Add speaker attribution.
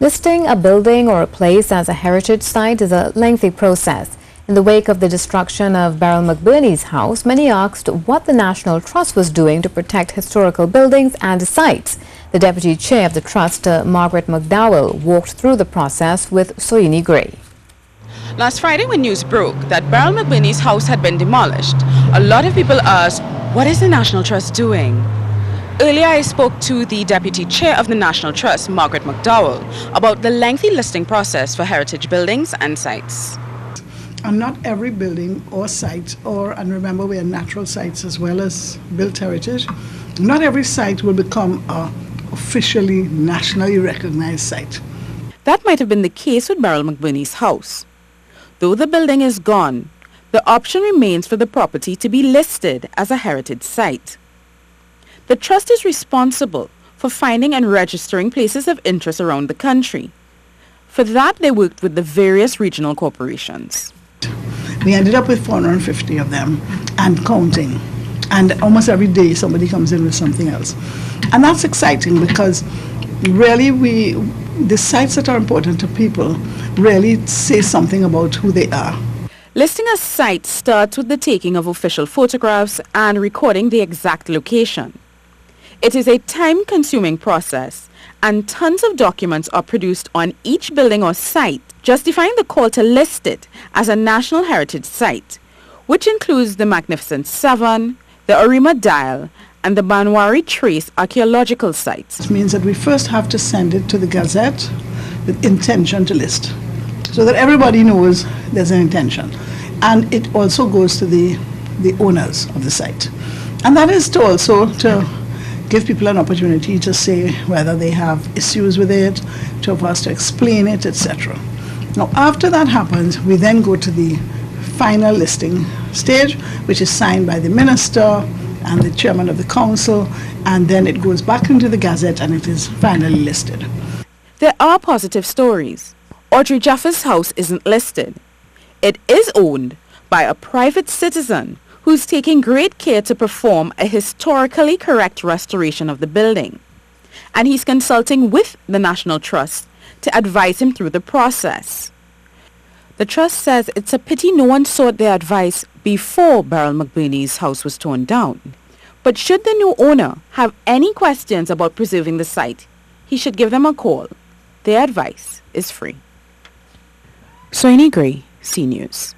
Speaker 1: Listing a building or a place as a heritage site is a lengthy process. In the wake of the destruction of Beryl McBurney's house, many asked what the National Trust was doing to protect historical buildings and sites. The deputy chair of the trust, Margaret McDowell, walked through the process with Soini Gray.
Speaker 2: Last Friday, when news broke that Beryl McBurney's house had been demolished, a lot of people asked, what is the National Trust doing? Earlier, I spoke to the Deputy Chair of the National Trust, Margaret McDowell, about the lengthy listing process for heritage buildings and sites.
Speaker 3: And not every building or site, and remember we are natural sites as well as built heritage, not every site will become a officially nationally recognized site.
Speaker 2: That might have been the case with Beryl McBurney's house. Though the building is gone, the option remains for the property to be listed as a heritage site. The trust is responsible for finding and registering places of interest around the country. For that, they worked with the various regional corporations.
Speaker 3: We ended up with 450 of them and counting. And almost every day somebody comes in with something else. And that's exciting because really the sites that are important to people really say something about who they are.
Speaker 2: Listing a site starts with the taking of official photographs and recording the exact location. It is a time-consuming process, and tons of documents are produced on each building or site, justifying the call to list it as a National Heritage Site, which includes the Magnificent Seven, the Arima Dial, and the Banwari Trace archaeological sites.
Speaker 3: It means that we first have to send it to the Gazette with intention to list, so that everybody knows there's an intention. And it also goes to the owners of the site. And that is to also to give people an opportunity to say whether they have issues with it, to us to explain it, etc. Now, after that happens, we then go to the final listing stage, which is signed by the minister and the chairman of the council, and then it goes back into the Gazette and it is finally listed.
Speaker 2: There are positive stories. Audrey Jaffe's house isn't listed. It is owned by a private citizen who's taking great care to perform a historically correct restoration of the building. And he's consulting with the National Trust to advise him through the process. The trust says it's a pity no one sought their advice before Beryl McBurney's house was torn down. But should the new owner have any questions about preserving the site, he should give them a call. Their advice is free. Soini Gray, CNews.